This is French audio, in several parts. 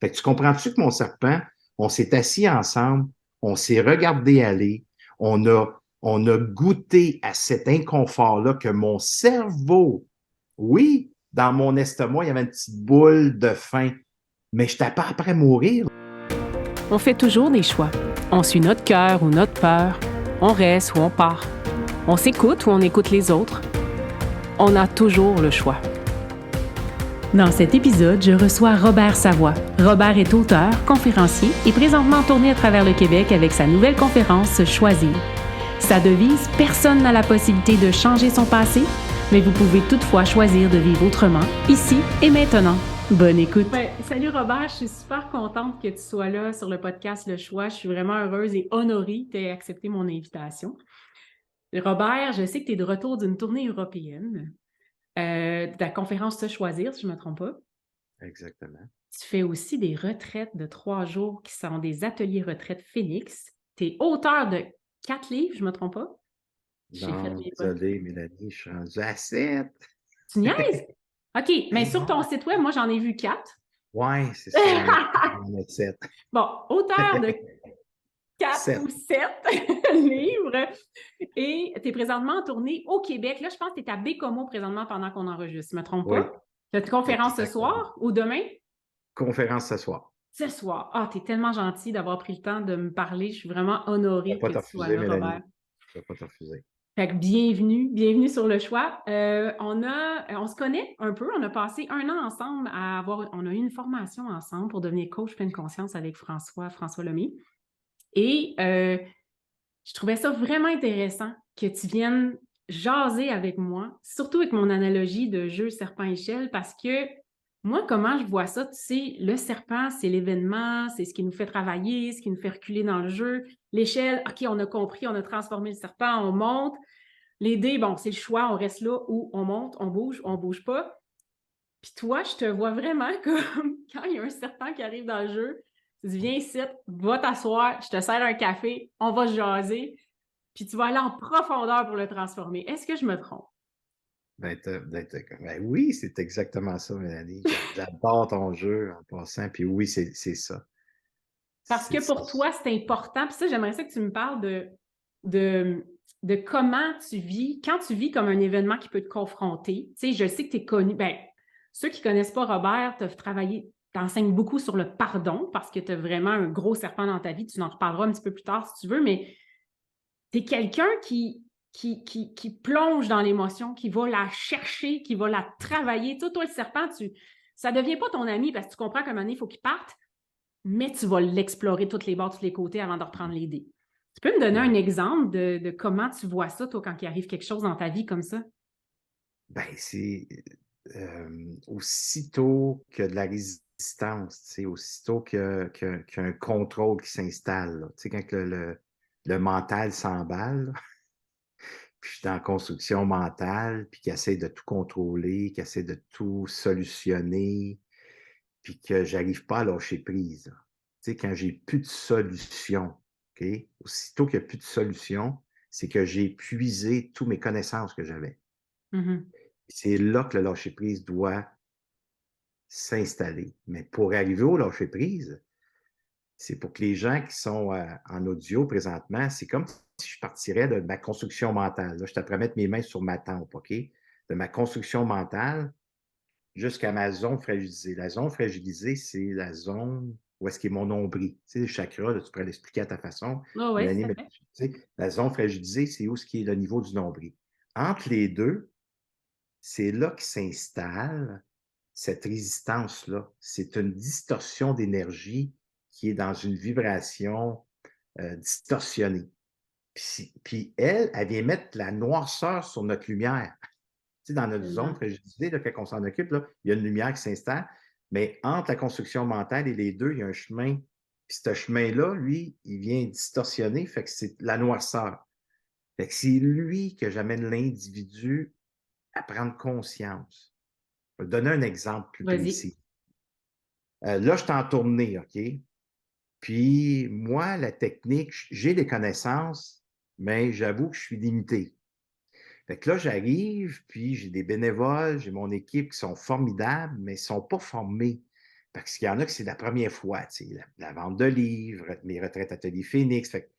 Fait que tu comprends-tu que mon serpent, on s'est assis ensemble, on s'est regardé aller, on a, on a goûté à cet inconfort-là que mon cerveau, oui, dans mon estomac, il y avait une petite boule de faim, mais je n'étais pas après mourir. On fait toujours des choix. On suit notre cœur ou notre peur. On reste ou on part. On s'écoute ou on écoute les autres. On a toujours le choix. Dans cet épisode, je reçois Robert Savoie. Robert est auteur, conférencier et présentement en tournée à travers le Québec avec sa nouvelle conférence Choisir. Sa devise, personne n'a la possibilité de changer son passé, mais vous pouvez toutefois choisir de vivre autrement, ici et maintenant. Bonne écoute. Salut Robert, je suis super contente que tu sois là sur le podcast Le Choix. Je suis vraiment heureuse et honorée que tu aies accepté mon invitation. Robert, je sais que tu es de retour d'une tournée européenne, de ta conférence Choisir, si je ne me trompe pas. Exactement. Tu fais aussi des retraites de 3 jours qui sont des ateliers retraites Phoenix. Tu es auteur de 4 livres, je ne me trompe pas. Non, désolé, Mélanie, je suis rendu à 7. Tu niaises? OK, mais sur ton site web, moi, j'en ai vu 4. Oui, c'est ça, on a 7. Bon, auteur de 4 7. ou 7 livres. Et tu es présentement en tournée au Québec. Là, je pense que tu es à Bécomo présentement pendant qu'on enregistre. Je ne me trompe Oui, pas? Tu as une conférence ce exactement. soir ou demain? Conférence ce soir. Ce soir. Ah, tu es tellement gentil d'avoir pris le temps de me parler. Je suis vraiment Je ne honorée vais pas que te tu sois refuser, là, Mélanie. Robert. Je ne vais pas te refuser. Fait que bienvenue sur le choix. On se connaît un peu. On a passé 1 an ensemble on a eu une formation ensemble pour devenir coach pleine conscience avec François Lemay. Et je trouvais ça vraiment intéressant que tu viennes jaser avec moi, surtout avec mon analogie de jeu serpent-échelle, parce que moi, comment je vois ça, tu sais, le serpent, c'est l'événement, c'est ce qui nous fait travailler, ce qui nous fait reculer dans le jeu. L'échelle, OK, on a compris, on a transformé le serpent, on monte. Les dés, bon, c'est le choix, on reste là ou on monte, on bouge pas. Puis toi, je te vois vraiment comme quand il y a un serpent qui arrive dans le jeu, tu dis, viens ici, va t'asseoir, je te sers un café, on va se jaser, puis tu vas aller en profondeur pour le transformer. Est-ce que je me trompe? Ben oui, c'est exactement ça, Mélanie. J'adore ton jeu en passant, puis oui, c'est ça. Parce que pour toi, c'est important. Puis ça, j'aimerais ça que tu me parles de comment tu vis, quand tu vis comme un événement qui peut te confronter. Tu sais, je sais que tu es connu. Bien, ceux qui ne connaissent pas Robert, tu as travaillé, tu enseignes beaucoup sur le pardon parce que tu as vraiment un gros serpent dans ta vie. Tu en reparleras un petit peu plus tard si tu veux, mais tu es quelqu'un qui plonge dans l'émotion, qui va la chercher, qui va la travailler. Toi, le serpent, ça ne devient pas ton ami parce que tu comprends qu'à un moment donné, il faut qu'il parte, mais tu vas l'explorer de toutes les bords, tous les côtés avant de reprendre les dés. Tu peux me donner un exemple de comment tu vois ça, toi, quand il arrive quelque chose dans ta vie comme ça? Ben, c'est aussitôt que de la résistance, aussitôt qu'il y a un contrôle qui s'installe, tu sais, quand le mental s'emballe, puis je suis en construction mentale, puis qui essaie de tout contrôler, qui essaie de tout solutionner, puis que j'arrive pas à lâcher prise. Là. Tu sais, quand j'ai plus de solution, OK? Aussitôt qu'il n'y a plus de solution, c'est que j'ai épuisé toutes mes connaissances que j'avais. Mm-hmm. C'est là que le lâcher prise doit s'installer. Mais pour arriver au lâcher prise, c'est pour que les gens qui sont en audio présentement, c'est comme si je partirais de ma construction mentale. Là, je t'apprends à mettre mes mains sur ma tempe, OK? De ma construction mentale jusqu'à ma zone fragilisée. La zone fragilisée, c'est la zone où est-ce qu'est mon nombril. Tu sais, le chakra, là, tu pourrais l'expliquer à ta façon. Oh, oui, Mélanie, tout à mais, fait. tu sais, la zone fragilisée, c'est où ce qui est le niveau du nombril. Entre les deux, c'est là que s'installe cette résistance-là. C'est une distorsion d'énergie qui est dans une vibration distorsionnée. Puis elle vient mettre la noirceur sur notre lumière. Tu sais, dans notre zone Tellement. fragilisée, là, quand on s'en occupe, là, il y a une lumière qui s'installe, mais entre la construction mentale et les deux, il y a un chemin. Puis ce chemin-là, lui, il vient distorsionner, fait que c'est la noirceur. Fait que c'est lui que j'amène l'individu à prendre conscience. Je vais te donner un exemple plus Vas-y. précis. Là, je suis en tournée, OK? Puis moi, la technique, j'ai des connaissances, mais j'avoue que je suis limité. Fait que là, j'arrive, puis j'ai des bénévoles, j'ai mon équipe qui sont formidables, mais ils ne sont pas formés. Fait que, il y en a que c'est la première fois, la vente de livres, mes retraites Atelier Phoenix. Fait que,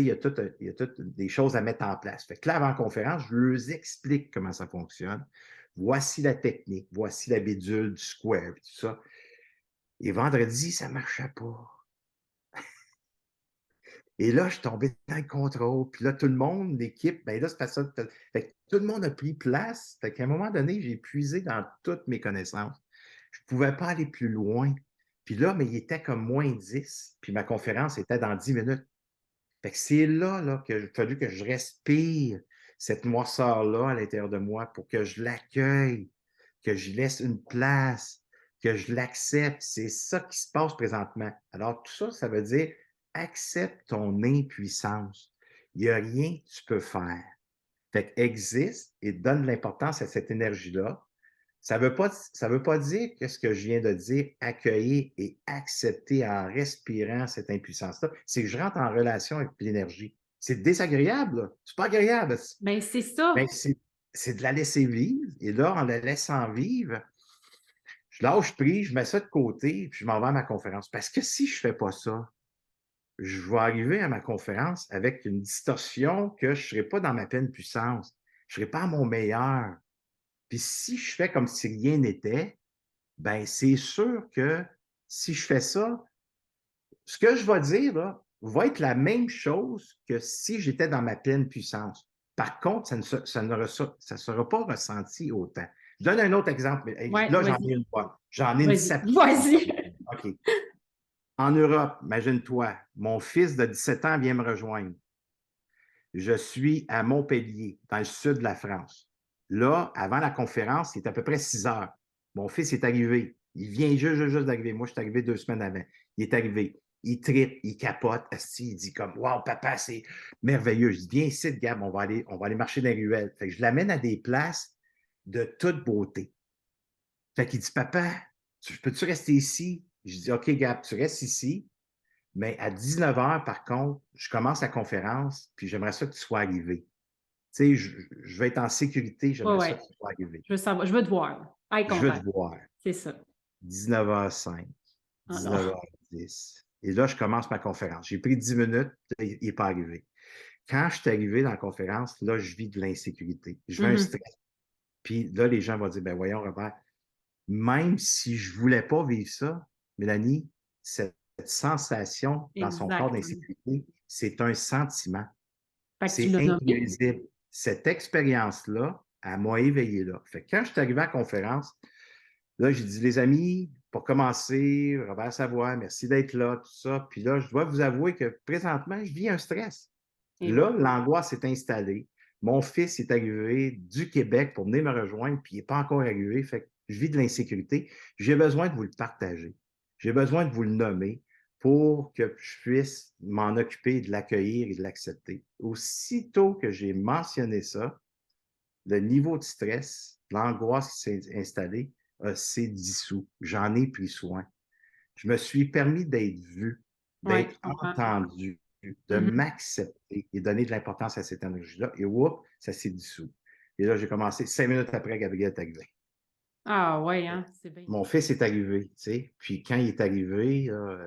il y a toutes des choses à mettre en place. Fait que là, avant la conférence, je leur explique comment ça fonctionne. Voici la technique, voici la bidule du square, tout ça. Et vendredi, ça ne marchait pas. Et là, je suis tombé dans le contrôle. Puis là, tout le monde, l'équipe, ben là, c'est pas ça. Fait que tout le monde a pris place. Fait qu'à un moment donné, j'ai puisé dans toutes mes connaissances. Je ne pouvais pas aller plus loin. Puis là, mais il était comme -10. Puis ma conférence était dans 10 minutes. Fait que c'est là qu'il a fallu que je respire cette noirceur-là à l'intérieur de moi pour que je l'accueille, que je laisse une place, que je l'accepte. C'est ça qui se passe présentement. Alors, tout ça, ça veut dire accepte ton impuissance. Il n'y a rien que tu peux faire. Fait que existe et donne de l'importance à cette énergie-là. Ça veut pas dire que ce que je viens de dire, accueillir et accepter en respirant cette impuissance-là, c'est que je rentre en relation avec l'énergie. C'est désagréable, là. C'est pas agréable. Ben, c'est Mais ça. c'est de la laisser vivre. Et là, en la laissant vivre, je lâche prise, je mets ça de côté, puis je m'en vais à ma conférence. Parce que si je fais pas ça, je vais arriver à ma conférence avec une distorsion que je serai pas dans ma pleine puissance. Je serai pas à mon meilleur. Puis si je fais comme si rien n'était, ben c'est sûr que si je fais ça, ce que je vais dire là, va être la même chose que si j'étais dans ma pleine puissance. Par contre, ça ne sera pas ressenti autant. Je donne un autre exemple. Ouais, Là, j'en ai vas-y. une bonne. J'en ai une Vas-y. septième. Vas-y. OK. En Europe, imagine-toi, mon fils de 17 ans vient me rejoindre. Je suis à Montpellier, dans le sud de la France. Là, avant la conférence, c'est à peu près 6 heures. Mon fils est arrivé. Il vient juste d'arriver. Moi, je suis arrivé 2 semaines avant. Il est arrivé. Il tripe, il capote. Asti, il dit comme wow, papa, c'est merveilleux. Je dis viens ici, Gab, on va aller marcher dans les ruelles. Fait que je l'amène à des places de toute beauté. Fait qu'il dit Papa, peux-tu rester ici? Je dis OK, Gab, tu restes ici. Mais à 19 heures, par contre, je commence la conférence, puis j'aimerais ça que tu sois arrivé. Tu sais, je vais être en sécurité, Ouais, j'aimerais ça ouais. que tu sois arrivé. Je veux savoir. Je veux te voir. Eye Je veux te contact. voir. C'est ça. 19h05, Ah non. 19h10. Et là, je commence ma conférence. J'ai pris 10 minutes, il n'est pas arrivé. Quand je suis arrivé dans la conférence, là, je vis de l'insécurité. Je vis un Mhm. stress. Puis là, les gens vont dire, ben voyons, Robert, même si je ne voulais pas vivre ça, Mélanie, cette sensation dans son corps Exactement. d'insécurité, c'est un sentiment. Fait que tu C'est l'as nommé? indivisible. Cette expérience-là, elle m'a éveillé là. Fait que quand je suis arrivé à la conférence, là, j'ai dit, les amis, pour commencer, Robert Savoie, merci d'être là, tout ça. Puis là, je dois vous avouer que présentement, je vis un stress. Et Là, voilà. l'angoisse s'est installée. Mon fils est arrivé du Québec pour venir me rejoindre, puis il n'est pas encore arrivé. Fait que je vis de l'insécurité. J'ai besoin de vous le partager. J'ai besoin de vous le nommer pour que je puisse m'en occuper, de l'accueillir et de l'accepter. Aussitôt que j'ai mentionné ça, le niveau de stress, l'angoisse qui s'est installée, s'est dissous. J'en ai pris soin. Je me suis permis d'être vu, Ouais, d'être je comprends. entendu, de Mhm. m'accepter et donner de l'importance à cette énergie-là. Et whoop, ça s'est dissous. Et là, j'ai commencé 5 minutes après, Gabriel est arrivé. Ah ouais, hein, c'est bien. Mon fils est arrivé, tu sais. Puis quand il est arrivé, là,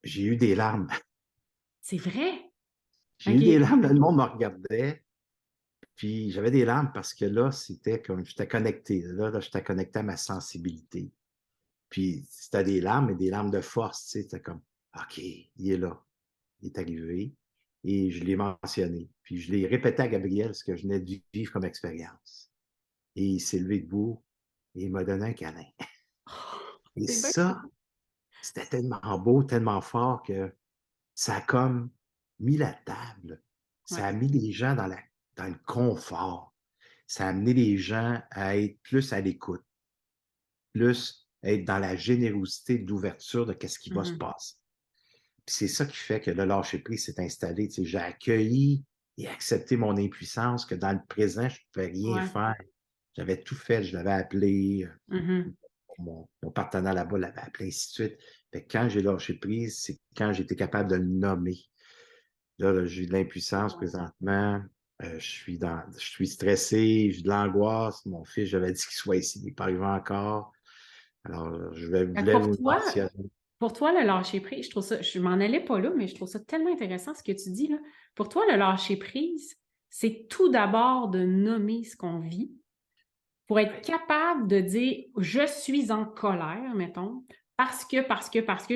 j'ai eu des larmes. C'est vrai? J'ai eu OK. des larmes, là, le monde me regardait. Puis j'avais des larmes parce que là, c'était comme, j'étais connecté. Là, j'étais connecté à ma sensibilité. Puis c'était des larmes, mais des larmes de force, tu sais. C'était comme, OK, il est là. Il est arrivé. Et je l'ai mentionné. Puis je l'ai répété à Gabriel ce que je venais de vivre comme expérience. Et il s'est levé debout et il m'a donné un câlin. Et C'est bien. ça, c'était tellement beau, tellement fort que ça a comme mis la table. Ouais. Ça a mis les gens dans le confort. Ça a amené les gens à être plus à l'écoute, plus être dans la générosité de l'ouverture de qu'est-ce qui va se Mhm. passer. Puis c'est ça qui fait que le lâcher-prise s'est installé. Tu sais, j'ai accueilli et accepté mon impuissance, que dans le présent, je ne pouvais rien Ouais. faire. J'avais tout fait, je l'avais appelé, Mhm. mon partenaire là-bas l'avait appelé, ainsi de suite. Fait que quand j'ai lâché prise, c'est quand j'étais capable de le nommer. Là, j'ai de l'impuissance présentement. Je suis stressé, j'ai de l'angoisse. Mon fils, j'avais dit qu'il soit ici, il n'est pas arrivé encore. Alors, Fait que voulais vous mentionner. pour toi, le lâcher-prise, je trouve ça, je m'en allais pas là, mais je trouve ça tellement intéressant ce que tu dis, là. Pour toi, le lâcher-prise, c'est tout d'abord de nommer ce qu'on vit pour être capable de dire je suis en colère, mettons, parce que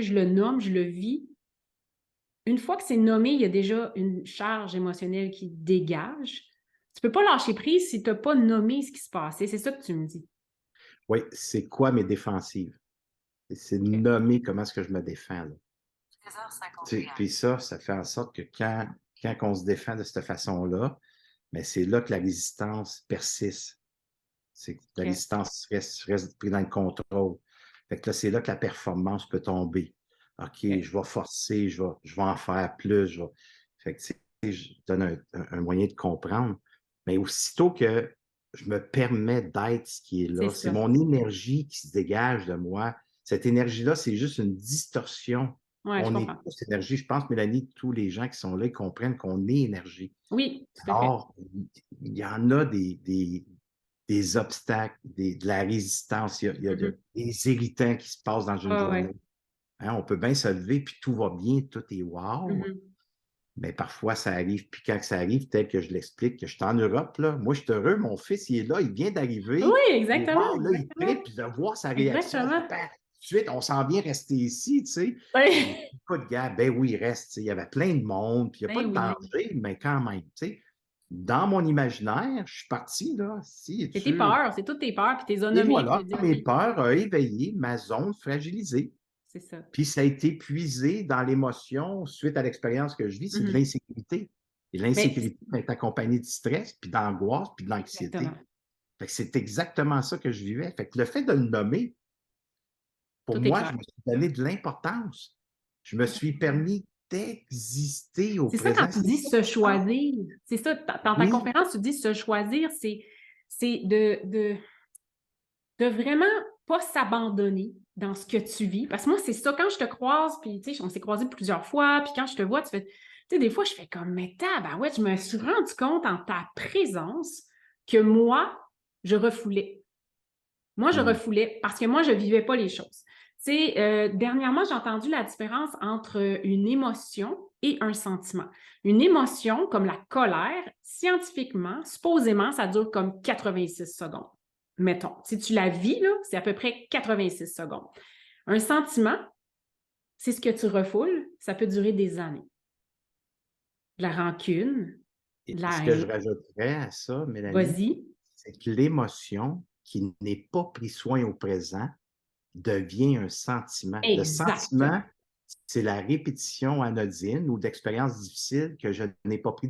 je le nomme, je le vis. Une fois que c'est nommé, il y a déjà une charge émotionnelle qui dégage. Tu peux pas lâcher prise si tu n'as pas nommé ce qui se passait. C'est ça que tu me dis. Oui, c'est quoi mes défensives? C'est de OK. nommer comment est-ce que je me défends, là. 16h51. Puis ça fait en sorte que quand on se défend de cette façon-là, mais c'est là que la résistance persiste. C'est que la OK. résistance reste pris dans le contrôle. Fait que là, c'est là que la performance peut tomber. OK, OK. je vais forcer, je vais en faire plus. Fait que, tu sais, je donne un moyen de comprendre. Mais aussitôt que je me permets d'être ce qui est C'est là, c'est ça. mon énergie qui se dégage de moi. Cette énergie-là, c'est juste une distorsion. Ouais, je On est comprends. tous énergie. Je pense, Mélanie, tous les gens qui sont là, ils comprennent qu'on est énergie. Oui, tout à fait. Or, il y en a des obstacles, de la résistance, il y a Mhm. des irritants qui se passent dans une Ouais, journée. ouais. Hein, on peut bien se lever, puis tout va bien, tout est wow, Mhm. mais parfois ça arrive, puis quand ça arrive, tel que je l'explique, que je suis en Europe, là, moi je suis heureux, mon fils il est là, il vient Oui, d'arriver, et exactement, wow, là il exactement. tripe, puis de voir sa réaction, Exactement. papa, tout de suite, on s'en vient rester ici, tu sais. J'ai Ouais. dit, écoute, gars, ben oui, reste, tu sais, il y avait plein de monde, puis il n'y a pas Ben de oui. danger, mais quand même, tu sais. Dans mon imaginaire, je suis parti, là, si, C'est tes tu peurs, c'est toutes tes peurs, puis tes as et nommées, puis voilà, tu dis mes OK, peurs ont éveillé ma zone fragilisée. c'est ça. Puis ça a été puisé dans l'émotion suite à l'expérience que je vis, c'est de Mhm. l'insécurité. Et Ben, l'insécurité est accompagnée de stress, puis d'angoisse, puis de l'anxiété. exactement. Fait que c'est exactement ça que je vivais. Fait que le fait de le nommer, pour Tout est moi, je clair. me suis donné de l'importance. Je me suis permis d'exister au C'est ça quand présent. tu C'est dis ça se qui se passe. choisir. C'est ça, dans ta Oui, conférence, tu dis se choisir, c'est de vraiment pas s'abandonner dans ce que tu vis. Parce que moi, c'est ça, quand je te croise, puis tu sais, on s'est croisés plusieurs fois, puis quand je te vois, tu fais, tu sais, des fois, je fais comme, mais ouais, je me suis rendu compte en ta présence que moi, je refoulais. Moi, je hum, refoulais parce que moi, je vivais pas les choses. Tu sais, dernièrement, j'ai entendu la différence entre une émotion et un sentiment. Une émotion, comme la colère, scientifiquement, supposément, ça dure comme 86 secondes. Mettons, si tu la vis, là, c'est à peu près 86 secondes. Un sentiment, c'est ce que tu refoules, ça peut durer des années. De la rancune, de et ce la que je haine. rajouterais à ça, Mélanie, Vas-y. c'est que l'émotion qui n'est pas pris soin au présent devient un sentiment. Le sentiment, Exactement. c'est la répétition anodine ou d'expériences difficiles que je n'ai pas pris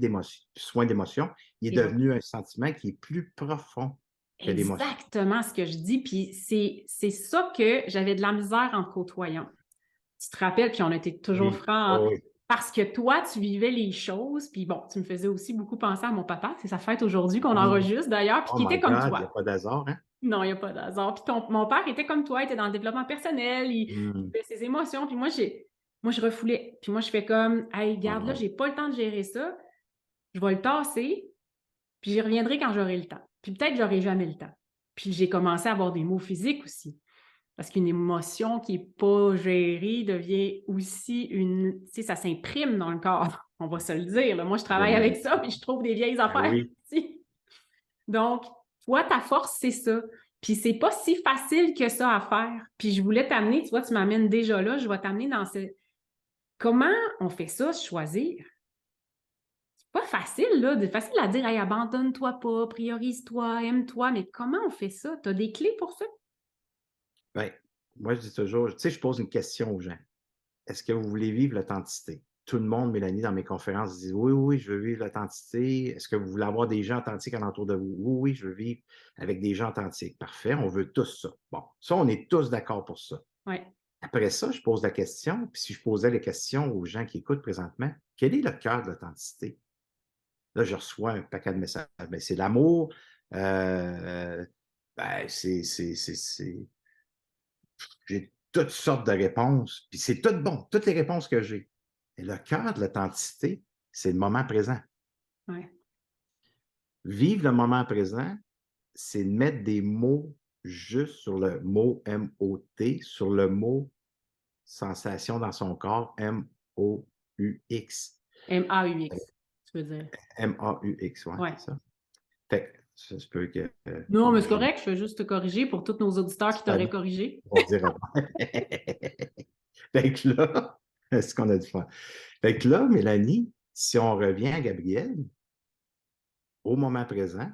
soin d'émotion. Il est Et voilà. devenu un sentiment qui est plus profond que l'émotion. Exactement ce que je dis. Puis c'est ça que j'avais de la misère en te côtoyant. Tu te rappelles, puis on était toujours Oui, francs, oui, parce que toi, tu vivais les choses. Puis bon, tu me faisais aussi beaucoup penser à mon papa. C'est sa fête aujourd'hui qu'on oui. enregistre d'ailleurs, puis Oh qui my était comme God, il n'y a toi. pas d'hasard, hein? Non, il n'y a pas d'hasard. Puis mon père était comme toi, il était dans le développement personnel, il Hmm. vivait ses émotions. Puis moi, je refoulais. Puis moi, je fais comme, hey, garde là, Wow. j'ai pas le temps de gérer ça. Je vais le tasser, puis j'y reviendrai quand j'aurai le temps. Puis peut-être que j'aurai jamais le temps. Puis j'ai commencé à avoir des mots physiques aussi. Parce qu'une émotion qui n'est pas gérée devient aussi une. Tu sais, ça s'imprime dans le corps. On va se le dire. Là. Moi, je travaille avec ça, puis je trouve des vieilles Ben affaires oui. ici. Donc, toi, ta force, c'est ça. Puis c'est pas si facile que ça à faire. Puis je voulais t'amener, tu vois, tu m'amènes déjà là, je vais t'amener dans ce. Comment on fait ça, choisir? Pas facile, là. C'est facile à dire, hey, abandonne-toi pas, priorise-toi, aime-toi, mais comment on fait ça? Tu as des clés pour ça? Ben, moi, je dis toujours, tu sais, je pose une question aux gens. Est-ce que vous voulez vivre l'authenticité? Tout le monde, Mélanie, dans mes conférences, dit oui, oui, je veux vivre l'authenticité. Est-ce que vous voulez avoir des gens authentiques alentour de vous? Oui, oui, je veux vivre avec des gens authentiques. Parfait, on veut tous ça. Bon, ça, on est tous d'accord pour ça. Oui. Après ça, je pose la question, puis si je posais la question aux gens qui écoutent présentement, quel est le cœur de l'authenticité? Là, je reçois un paquet de messages. Ben, c'est l'amour, ben, j'ai toutes sortes de réponses, puis c'est tout bon, toutes les réponses que j'ai. Et le cœur de l'authenticité, c'est le moment présent. Ouais. Vivre le moment présent, c'est de mettre des mots juste sur le mot M-O-T, sur le mot sensation dans son corps, M-O-U-X. M-A-U-X, tu veux dire. M-A-U-X, ouais, Ouais. c'est ça. Fait que ça se peut que Non, mais c'est je correct, je fais juste te corriger pour tous nos auditeurs qui t'auraient corrigé. on dirait Fait que là, est-ce qu'on a du fun? Fait que là, Mélanie, si on revient à Gabriel, au moment présent,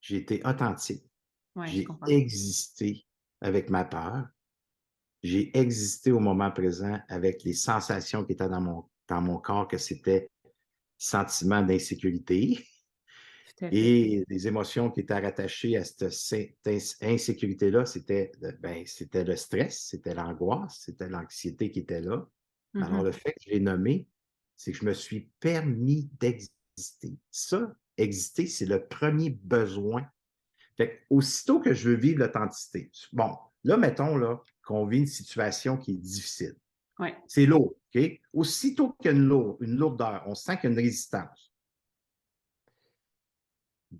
j'ai été authentique. Ouais, je J'ai comprends. existé avec ma peur. J'ai existé au moment présent avec les sensations qui étaient dans mon corps, que c'était sentiment d'insécurité Tout à fait. et les émotions qui étaient rattachées à cette insécurité-là, c'était le stress, c'était l'angoisse, c'était l'anxiété qui était là. Alors, le Mhm. fait que je l'ai nommé, c'est que je me suis permis d'exister. Ça, exister, c'est le premier besoin. Fait que, aussitôt que je veux vivre l'authenticité, bon, là, mettons là, qu'on vit une situation qui est difficile. Ouais. C'est lourd, OK? Aussitôt qu'il y a une lourdeur, on sent qu'il y a une résistance.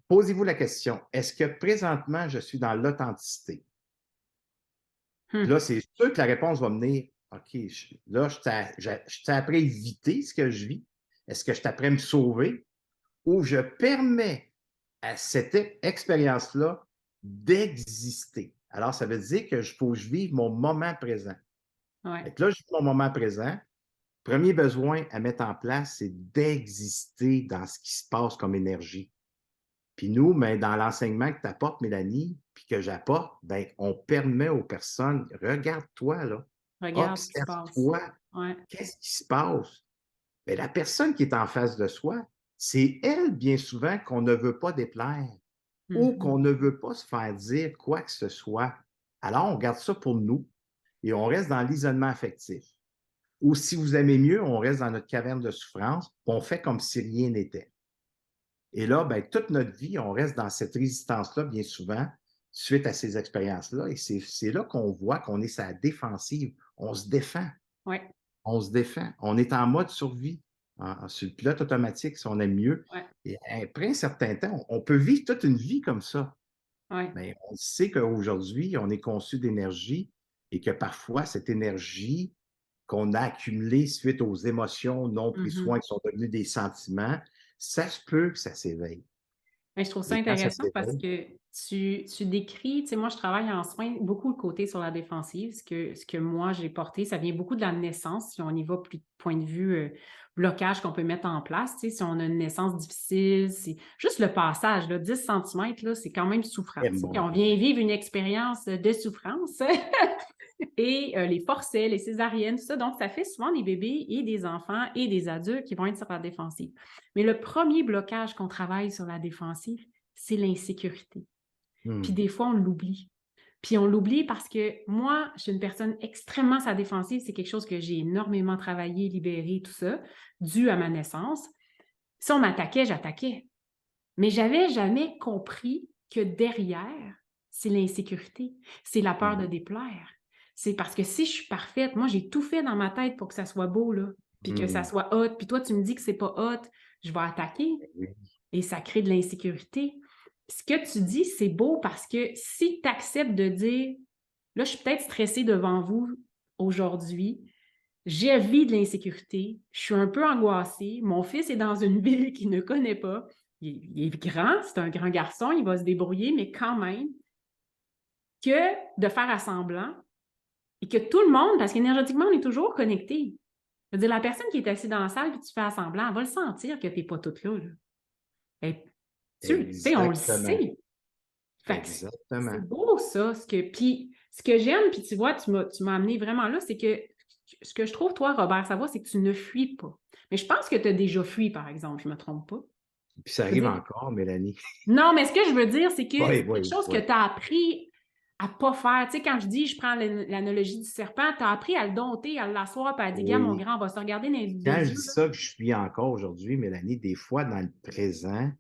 Posez-vous la question, est-ce que présentement, je suis dans l'authenticité? Puis Hmm. là, c'est sûr que la réponse va venir, OK, là, je suis après éviter ce que je vis. Est-ce que je suis après me sauver? Ou je permets à cette expérience-là d'exister. Alors, ça veut dire que faut que je vive mon moment présent. Ouais. Fait que là, je vis mon moment présent. Premier besoin à mettre en place, c'est d'exister dans ce qui se passe comme énergie. Puis nous, ben, dans l'enseignement que tu apportes, Mélanie, puis que j'apporte, ben, on permet aux personnes, regarde-toi, là, Regarde ce qui se passe. observe-toi, Ouais. qu'est-ce qui se passe? Ben, la personne qui est en face de soi, c'est elle, bien souvent, qu'on ne veut pas déplaire ou Mhm. qu'on ne veut pas se faire dire quoi que ce soit. Alors, on garde ça pour nous et on reste dans l'isolement affectif. Ou si vous aimez mieux, on reste dans notre caverne de souffrance, puis on fait comme si rien n'était. Et là, ben, toute notre vie, on reste dans cette résistance-là, bien souvent, suite à ces expériences-là. Et c'est là qu'on voit qu'on est sa défensive. On se défend. Ouais. On se défend. On est en mode survie, sur le pilote automatique, si on aime mieux. Ouais. Et après un certain temps, on peut vivre toute une vie comme ça. Ouais. Mais on sait qu'aujourd'hui, on est conçu d'énergie et que parfois, cette énergie qu'on a accumulée suite aux émotions non prises soin, Mhm. qui sont devenues des sentiments, ça se peut que ça s'éveille. Mais je trouve ça Et quand ça intéressant parce s'éveille, que tu décris, tu sais, moi, je travaille en soins, beaucoup le côté sur la défensive. Ce que moi, j'ai porté, ça vient beaucoup de la naissance, si on y va plus de point de vue blocage qu'on peut mettre en place. Tu sais, si on a une naissance difficile, c'est juste le passage, là, 10 centimètres, là, c'est quand même souffrant. eh, Tu sais, mon on Dieu, vient vivre une expérience de souffrance. Et les forceps, les césariennes, tout ça. Donc, ça fait souvent des bébés et des enfants et des adultes qui vont être sur la défensive. Mais le premier blocage qu'on travaille sur la défensive, c'est l'insécurité. Puis hmm, des fois, on l'oublie. Puis on l'oublie parce que moi, je suis une personne extrêmement sur la défensive. C'est quelque chose que j'ai énormément travaillé, libéré, tout ça, dû à ma naissance. Si on m'attaquait, j'attaquais. Mais j'avais jamais compris que derrière, c'est l'insécurité, c'est la peur de hmm, déplaire. C'est parce que si je suis parfaite, moi, j'ai tout fait dans ma tête pour que ça soit beau, là, puis que ça hmm, soit hot, puis toi, tu me dis que c'est pas hot, je vais attaquer oui, et ça crée de l'insécurité. Ce que tu dis, c'est beau parce que si tu acceptes de dire, là, je suis peut-être stressée devant vous aujourd'hui, j'ai envie de l'insécurité, je suis un peu angoissée, mon fils est dans une ville qu'il ne connaît pas, il est grand, c'est un grand garçon, il va se débrouiller, mais quand même, que de faire à semblant et que tout le monde, parce qu'énergétiquement, on est toujours connecté. Je veux dire, la personne qui est assise dans la salle et tu fais à semblant, elle va le sentir que tu n'es pas toute là. Et tu le sais, on le exactement, sait. Fait que c'est exactement. beau ça. Puis ce que j'aime, puis tu vois, tu m'as amené vraiment là, c'est que ce que je trouve, toi, Robert Savoie, c'est que tu ne fuis pas. Mais je pense que tu as déjà fui, par exemple, je ne me trompe pas. Puis ça Je veux arrive dire, encore, Mélanie. non, mais ce que je veux dire, c'est que Oui, c'est quelque oui, chose que oui. tu as appris à ne pas faire. Tu sais, quand je dis, je prends l'analogie du serpent, tu as appris à le dompter, à l'asseoir, puis à dire, gars, mon Oui. grand, on va se regarder dans les Quand je yeux, dis là. ça, que je suis encore aujourd'hui, Mélanie, des fois, dans le présent,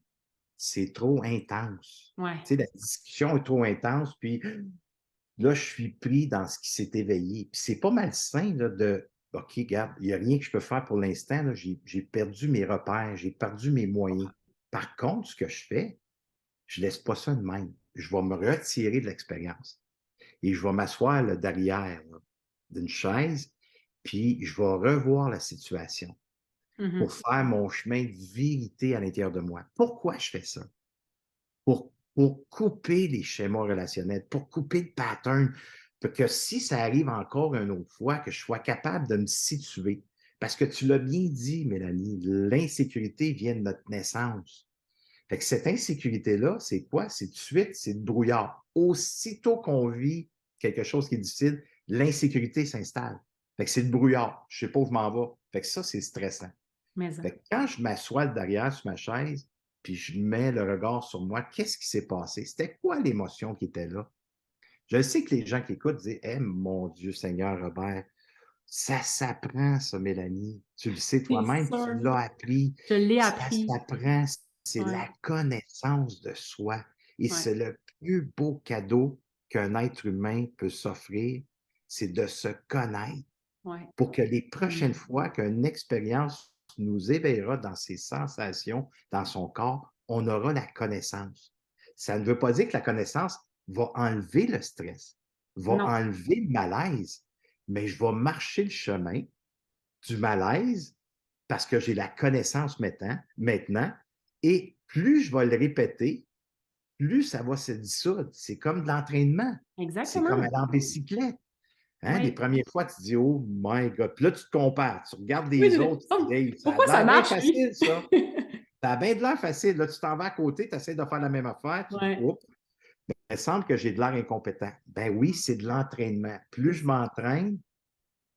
c'est trop intense. Ouais. Tu sais, la discussion est trop intense, puis là, je suis pris dans ce qui s'est éveillé. Puis c'est pas malsain là, de OK, regarde, il n'y a rien que je peux faire pour l'instant. Là. J'ai perdu mes repères, j'ai perdu mes moyens. Par contre, ce que je fais, je laisse pas ça de même. je vais me retirer de l'expérience et je vais m'asseoir là, derrière là, d'une chaise, puis je vais revoir la situation pour Mhm. faire mon chemin de vérité à l'intérieur de moi. Pourquoi je fais ça? Pour couper les schémas relationnels, pour couper le pattern, pour que si ça arrive encore une autre fois, que je sois capable de me situer. Parce que tu l'as bien dit, Mélanie, l'insécurité vient de notre naissance. Fait que cette insécurité-là, c'est quoi? C'est tout de suite, c'est le brouillard. Aussitôt qu'on vit quelque chose qui est difficile, l'insécurité s'installe. Fait que c'est le brouillard. Je sais pas où je m'en vais. Fait que ça, c'est stressant. Mais ça. Fait que quand je m'assois derrière sur ma chaise, puis je mets le regard sur moi, qu'est-ce qui s'est passé? C'était quoi l'émotion qui était là? Je sais que les gens qui écoutent disent Eh mon Dieu Seigneur Robert, ça s'apprend, ça, Mélanie. Tu le sais C'est toi-même, tu sûr. l'as appris. Je l'ai Ça appris. s'apprend, c'est Ouais, la connaissance de soi. Et ouais, c'est le plus beau cadeau qu'un être humain peut s'offrir, c'est de se connaître ouais. pour que les prochaines Vraiment. fois qu'une expérience nous éveillera dans ses sensations, dans son corps, on aura la connaissance. Ça ne veut pas dire que la connaissance va enlever le stress, va Non, enlever le malaise, mais je vais marcher le chemin du malaise parce que j'ai la connaissance maintenant, et plus je vais le répéter, plus ça va se dissoudre. C'est comme de l'entraînement. C'est comme exactement. aller en bicyclette. Hein, les Oui. premières fois, tu te dis: «Oh my God!» Puis là, tu te compares, tu regardes Oui, les autres, tu dis: «Hey, ça a pourquoi de ça l'air bien marche, lui? facile ça. Ça a bien de l'air facile». Là, tu t'en vas à côté, tu essaies de faire la même affaire, tu dis: Ouais, «Oups, il me semble que j'ai de l'air incompétent». Ben oui, c'est de l'entraînement. Plus c'est je ça. m'entraîne,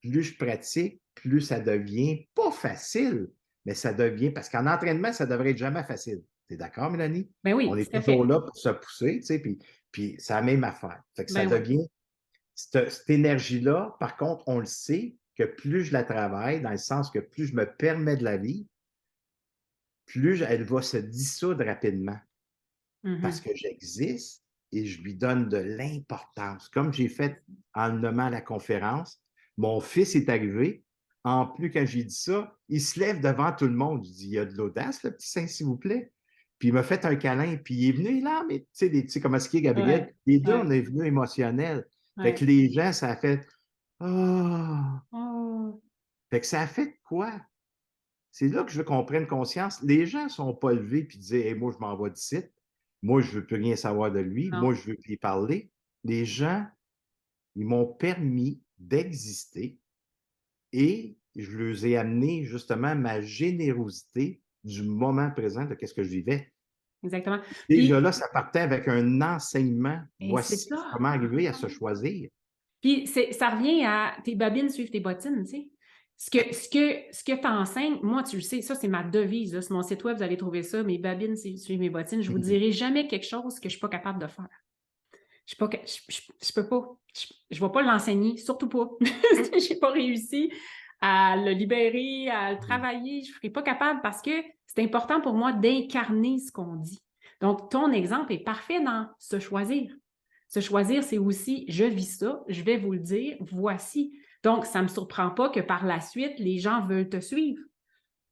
plus je pratique, plus ça devient pas facile, mais ça devient parce qu'en entraînement, ça devrait être jamais facile. Tu es d'accord, Mélanie? Ben On oui, est tout à toujours fait. là pour se pousser, tu sais, puis c'est la même affaire. Fait que ça Ben oui. devient cette énergie-là, par contre, on le sait que plus je la travaille, dans le sens que plus je me permets de la vivre, plus elle va se dissoudre rapidement parce Mhm. que j'existe et je lui donne de l'importance. Comme j'ai fait en le nommant à la conférence, mon fils est arrivé. En plus, quand j'ai dit ça, il se lève devant tout le monde. Je dis, il y a de l'audace, le petit Saint, s'il vous plaît. Puis il m'a fait un câlin, puis il est venu là, mais tu sais comment est-ce qu'il est, Gabriel? Ouais, Les deux, on ouais, est venus émotionnels. Fait que ouais. les gens, ça a fait Ah! Oh, Fait que ça a fait quoi? C'est là que je veux qu'on prenne conscience. Les gens ne sont pas levés puis disaient hey, moi, je m'en vais d'ici. Moi, je ne veux plus rien savoir de lui. non, Moi, je veux plus y parler. Les gens, ils m'ont permis d'exister et je leur ai amené justement ma générosité du moment présent de ce que je vivais. exactement. Déjà Puis, là, ça partait avec un enseignement. et c'est Voici ça. comment arriver à se choisir. Puis ça revient à tes babines suivent tes bottines, tu sais. Ce que tu enseignes, moi, tu le sais, ça, c'est ma devise. Là. Sur mon site web, vous allez trouver ça, mes babines suivent mes bottines. Je vous Mhm. dirai jamais quelque chose que je ne suis pas capable de faire. Je suis pas, je peux pas. Je ne vais pas l'enseigner, surtout pas. Si je n'ai pas réussi à le libérer, à le travailler, je ne serai pas capable parce que c'est important pour moi d'incarner ce qu'on dit. Donc, ton exemple est parfait dans se choisir. Se choisir, c'est aussi je vis ça, je vais vous le dire, voici. Donc, ça ne me surprend pas que par la suite, les gens veulent te suivre,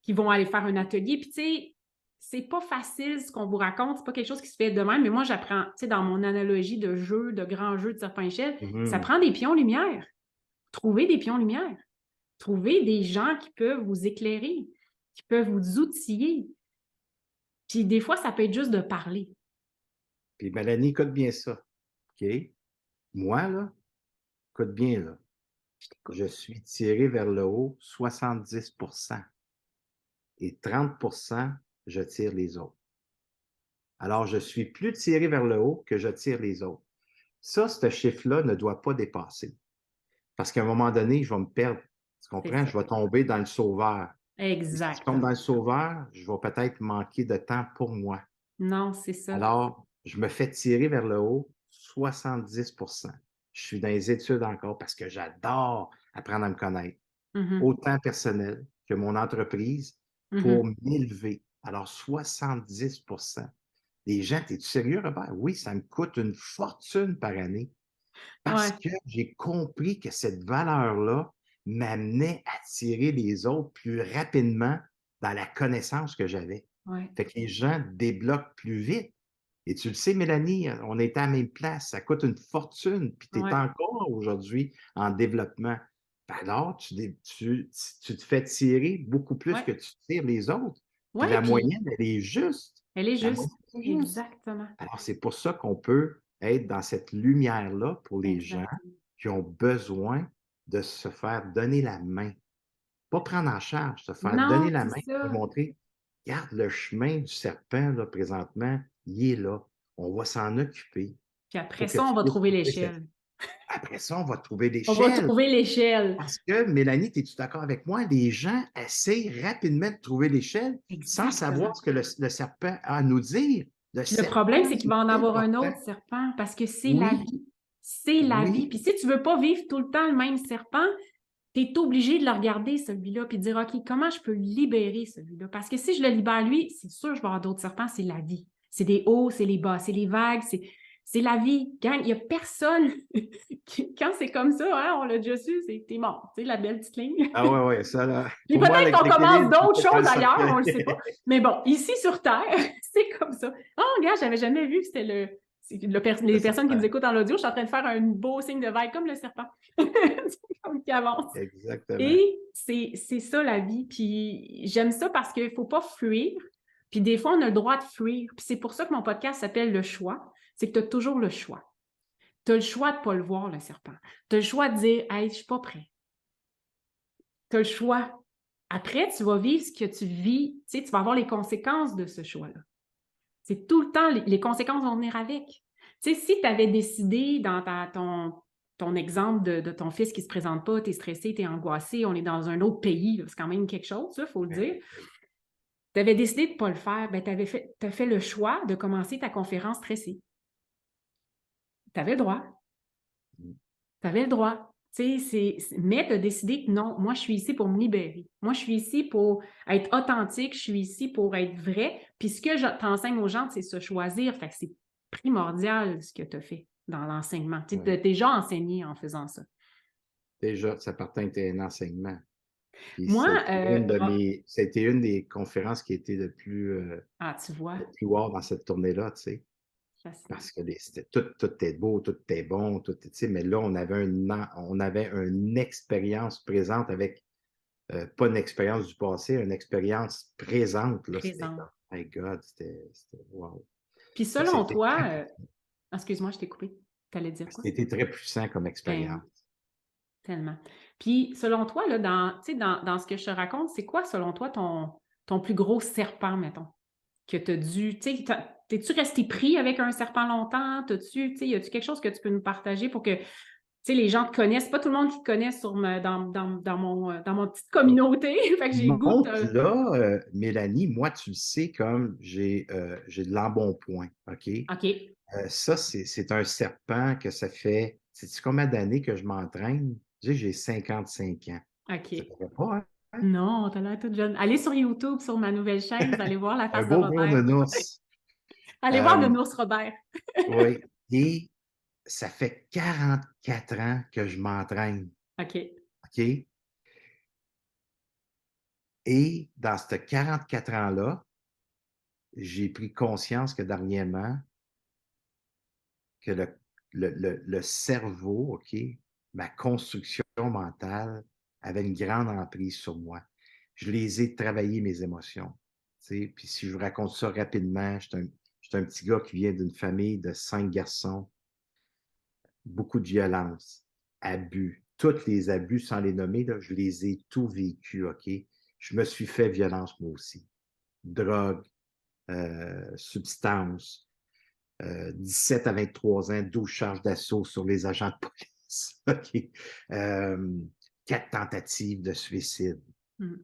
qu'ils vont aller faire un atelier. Puis, tu sais, c'est pas facile ce qu'on vous raconte, c'est pas quelque chose qui se fait de même, mais moi, j'apprends, tu sais, dans mon analogie de jeu, de grand jeu de serpent-échelle, ça Mhm. prend des pions lumière. Trouvez des pions lumière. Trouvez des gens qui peuvent vous éclairer, qui peuvent vous outiller. Puis, des fois, ça peut être juste de parler. Puis Mélanie, écoute bien ça. OK? Moi, là, écoute bien, là. Je t'écoute. Je suis tiré vers le haut 70 et 30 je tire les autres. Alors, je suis plus tiré vers le haut que je tire les autres. Ça, ce chiffre-là ne doit pas dépasser. Parce qu'à un moment donné, je vais me perdre. Tu C'est comprends? ça. Je vais tomber dans le sauveur. Et si je tombe dans Exactement. le sauveur, je vais peut-être manquer de temps pour moi. Non, c'est ça. Alors, je me fais tirer vers le haut 70 Je suis dans les études encore parce que j'adore apprendre à me connaître. Mhm. Autant personnel que mon entreprise pour Mhm. m'élever. Alors 70 Les gens, es-tu sérieux, Robert? Oui, ça me coûte une fortune par année parce Ouais, que j'ai compris que cette valeur-là m'amenait à tirer les autres plus rapidement dans la connaissance que j'avais. ouais. Fait que les gens débloquent plus vite. Et tu le sais, Mélanie, on était à la même place, ça coûte une fortune, puis tu es Ouais. encore aujourd'hui en développement. Ben alors, tu te fais tirer beaucoup plus Ouais. que tu tires les autres. Puis Ouais, la puis moyenne, elle est juste. elle est La juste. moyenne, c'est juste. Exactement. Alors, c'est pour ça qu'on peut être dans cette lumière-là pour les gens Exactement. qui ont besoin de se faire donner la main. Pas prendre en charge, se faire donner Non, la c'est main et ça. montrer: «Regarde le chemin du serpent là, présentement, il est là. On va s'en occuper Puis après pour que ça, on tu va puisses trouver quitter cette». l'échelle. Après ça, on va trouver On va l'échelle trouver l'échelle. parce que Mélanie, es-tu d'accord avec moi? Les gens essayent rapidement de trouver l'échelle sans Exactement. savoir ce que le serpent a à nous dire. Le Puis le problème, serpent, c'est qu'il c'est va en avoir un important. autre serpent parce que c'est la Oui, vie. C'est la vie. oui, Puis si tu veux pas vivre tout le temps le même serpent, tu es obligé de le regarder, celui-là, puis de dire, OK, comment je peux libérer celui-là? Parce que si je le libère, lui, c'est sûr que je vais avoir d'autres serpents, c'est la vie. C'est des hauts, c'est les bas, c'est les vagues, c'est la vie. Gang, il n'y a personne qui, quand c'est comme ça, hein, on l'a déjà su, c'est t'es mort. Tu sais, la belle petite ligne. ah ouais, ouais, ça là, Puis pour moi, peut-être qu'on commence l'équilibre, c'est d'autres pas dans le choses ailleurs, on cercueil. ne le sait pas. Mais bon, ici sur Terre, c'est comme ça. Oh, regarde, j'avais jamais vu que c'était Le les personnes qui nous serpent, écoutent en audio. Je suis en train de faire un beau signe de vague comme le serpent. C'est comme qui avance. exactement. Et c'est ça la vie. Puis j'aime ça parce qu'il ne faut pas fuir. Puis des fois, on a le droit de fuir. Puis c'est pour ça que mon podcast s'appelle Le choix. C'est que tu as toujours le choix. Tu as le choix de ne pas le voir, le serpent. Tu as le choix de dire, hey, je ne suis pas prêt. Tu as le choix. Après, tu vas vivre ce que tu vis. Tu sais, tu vas avoir les conséquences de ce choix-là. C'est tout le temps, les conséquences vont venir avec. Tu sais, si tu avais décidé dans ton exemple de ton fils qui ne se présente pas, tu es stressé, tu es angoissé, on est dans un autre pays, c'est quand même quelque chose, il faut le dire. Tu avais décidé de ne pas le faire, ben, tu as fait le choix de commencer ta conférence stressée. Tu avais le droit. Tu avais le droit. Mais tu as décidé que non, moi, je suis ici pour me libérer. Moi, je suis ici pour être authentique, je suis ici pour être vrai. Puis ce que je t'enseigne aux gens, c'est se choisir. Fait que c'est primordial ce que tu as fait dans l'enseignement. Tu Ouais. as déjà enseigné en faisant ça. Déjà, ça partait d'un enseignement. Puis Moi, c'était une des conférences qui était tu vois, le plus wow dans cette tournée-là, tu sais. fascinant. Parce que tout était beau, tout était bon, tu sais, mais là, on avait une expérience présente avec, pas une expérience du passé, une expérience présente, là. C'était Présent. comme, my God, c'était wow. Puis Fait que selon toi, excuse-moi, je t'ai coupé. Tu allais dire quoi? c'était très puissant comme Ben oui. expérience. Tellement. Puis, selon toi, là, dans ce que je te raconte, c'est quoi, selon toi, ton plus gros serpent, mettons, que tu as dû. Tu sais, t'es-tu resté pris avec un serpent longtemps? Y a-tu quelque chose que tu peux nous partager pour que, tu sais, les gens te connaissent? Pas tout le monde qui te connaît dans mon petite communauté. Fait que j'ai le goût de. Montre-là, Mélanie, moi, tu le sais, comme j'ai de l'embonpoint, OK? OK. Ça, c'est un serpent que ça fait, sais-tu combien d'années que je m'entraîne? Tu sais, j'ai 55 ans. Ça OK. ne fait pas, hein? Non, t'as l'air toute jeune. Allez sur YouTube, sur ma nouvelle chaîne, vous allez voir la Un face de beau gros Robert. nounours. Allez voir le Euh, nounours Robert. oui. Et ça fait 44 ans que je m'entraîne, OK. OK? Et dans ces 44 ans-là, j'ai pris conscience que dernièrement, que le cerveau, OK, ma construction mentale avait une grande emprise sur moi. Je les ai travaillées, mes émotions. Tu sais, puis si je vous raconte ça rapidement, j'étais un petit gars qui vient d'une famille de 5 garçons, beaucoup de violence, abus, tous les abus sans les nommer, là, je les ai tous vécus, OK? Je me suis fait violence moi aussi. Drogue, substances, 17 à 23 ans, 12 charges d'assaut sur les agents de police. OK. 4 tentatives de suicide. Mm.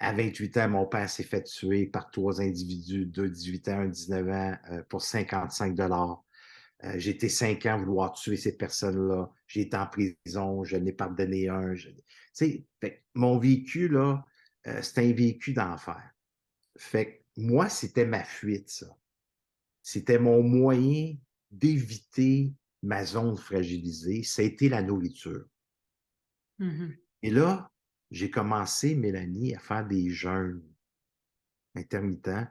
À 28 ans, mon père s'est fait tuer par 3 individus, 2 18 ans, un 19 ans, pour 55 j'ai été 5 ans à vouloir tuer ces personnes-là. J'ai été en prison, je n'ai pardonné un. Tu sais, mon vécu, là, c'est un vécu d'enfer. Fait que moi, c'était ma fuite, ça. C'était mon moyen d'éviter ma zone fragilisée. Ça a été la nourriture. Mhm. Et là, j'ai commencé, Mélanie, à faire des jeûnes intermittents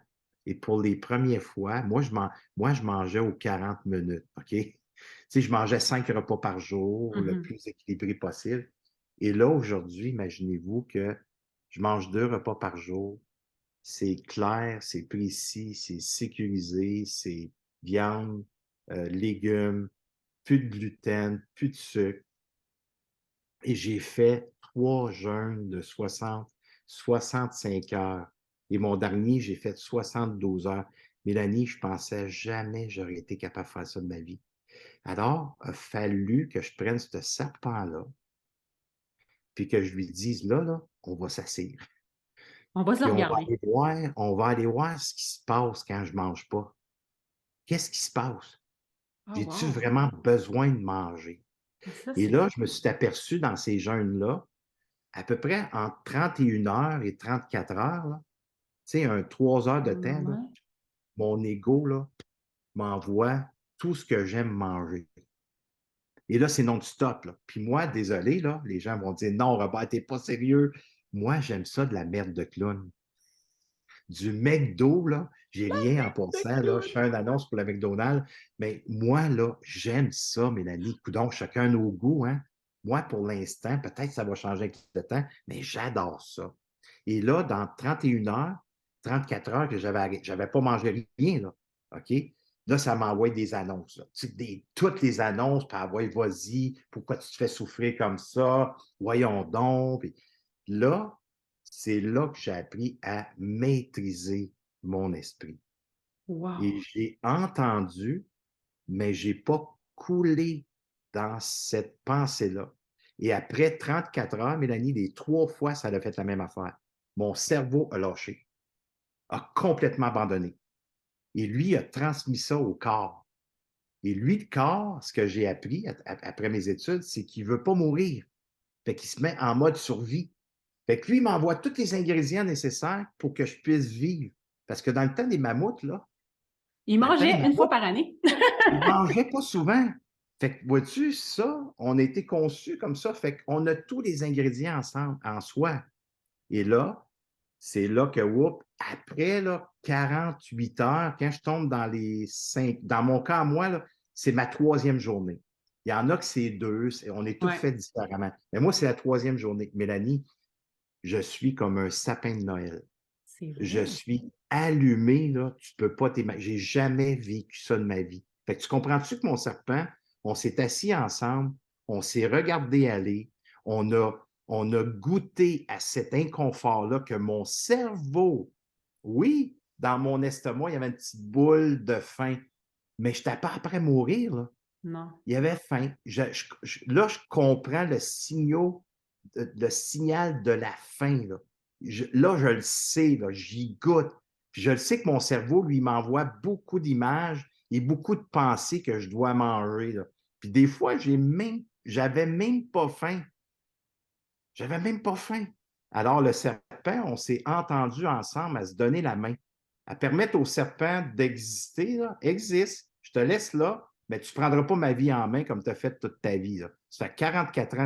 Et pour les premières fois, moi, je mangeais aux 40 minutes, OK? Tu sais, je mangeais 5 repas par jour, le Mhm. plus équilibré possible. Et là, aujourd'hui, imaginez-vous que je mange 2 repas par jour. C'est clair, c'est précis, c'est sécurisé, c'est viande, légumes, plus de gluten, plus de sucre. Et j'ai fait 3 jeûnes de 65 heures. Et mon dernier, j'ai fait 72 heures. Mélanie, je pensais jamais j'aurais été capable de faire ça de ma vie. Alors, il a fallu que je prenne ce serpent-là, puis que je lui dise, là, on va s'asseoir. On va se le Puis regarder. on va aller voir ce qui se passe quand je mange pas. Qu'est-ce qui se passe? Oh, J'ai-tu wow. vraiment besoin de manger? Ah, ça, Et c'est là, je me suis aperçu dans ces jeûnes-là, à peu près entre 31 heures et 34 heures, là, tu sais, 3 heures de temps, là, ouais. mon ego là, m'envoie tout ce que j'aime manger. Et là, c'est non-stop. Là. Puis moi, désolé, là, les gens vont dire non, Robert, t'es pas sérieux. Moi, j'aime ça de la merde de clown. Du McDo, là, j'ai rien en Le passant, là, je clown. fais une annonce pour le McDonald's, mais moi, là, j'aime ça, Mélanie. Coudonc, chacun nos goûts, hein. Moi, pour l'instant, peut-être que ça va changer avec le temps, mais j'adore ça. Et là, dans 31 heures, 34 heures que j'avais pas mangé rien, là, OK? Là, ça m'envoie des annonces, là. Tu sais, toutes les annonces, puis envoie, vas-y, pourquoi tu te fais souffrir comme ça? Voyons donc. Puis là, c'est là que j'ai appris à maîtriser mon esprit. Et Wow. j'ai entendu, mais j'ai pas coulé dans cette pensée-là. Et après 34 heures, Mélanie, les 3 fois, ça a fait la même affaire. Mon cerveau a lâché, a complètement abandonné. Et lui a transmis ça au corps. Et lui, le corps, ce que j'ai appris après mes études, c'est qu'il veut pas mourir. Fait qu'il se met en mode survie. Fait que lui, il m'envoie tous les ingrédients nécessaires pour que je puisse vivre. Parce que dans le temps des mammouths, là, Il dans le temps des mangeait une fois mammouths, par année. ils mangeaient pas souvent. Fait que, vois-tu, ça, on a été conçus comme ça. Fait qu'on a tous les ingrédients ensemble, en soi. Et là, c'est là que, whoop, après là, 48 heures, quand je tombe dans les 5, dans mon cas, moi, là, c'est ma 3e journée. Il y en a que c'est 2, on est tous Ouais, faits différemment. Mais moi, c'est la 3e journée. Mélanie, je suis comme un sapin de Noël. c'est Je vrai. suis allumé, là, tu peux pas t'imaginer. J'ai jamais vécu ça de ma vie. Fait que tu comprends-tu que mon serpent, on s'est assis ensemble, on s'est regardé aller, on a, on a goûté à cet inconfort-là que mon cerveau, oui, dans mon estomac, il y avait une petite boule de faim, mais je n'étais pas après mourir, là. Non. Il y avait faim. Là, je comprends le signal de la faim. Là, là je le sais, là, j'y goûte. Puis je le sais que mon cerveau, lui, m'envoie beaucoup d'images et beaucoup de pensées que je dois manger. Là. Puis des fois, j'avais même pas faim. J'avais même pas faim. Alors, le serpent, on s'est entendu ensemble à se donner la main, à permettre au serpent d'exister, là, existe, je te laisse là, mais tu ne prendras pas ma vie en main comme tu as fait toute ta vie. Là. Ça fait 44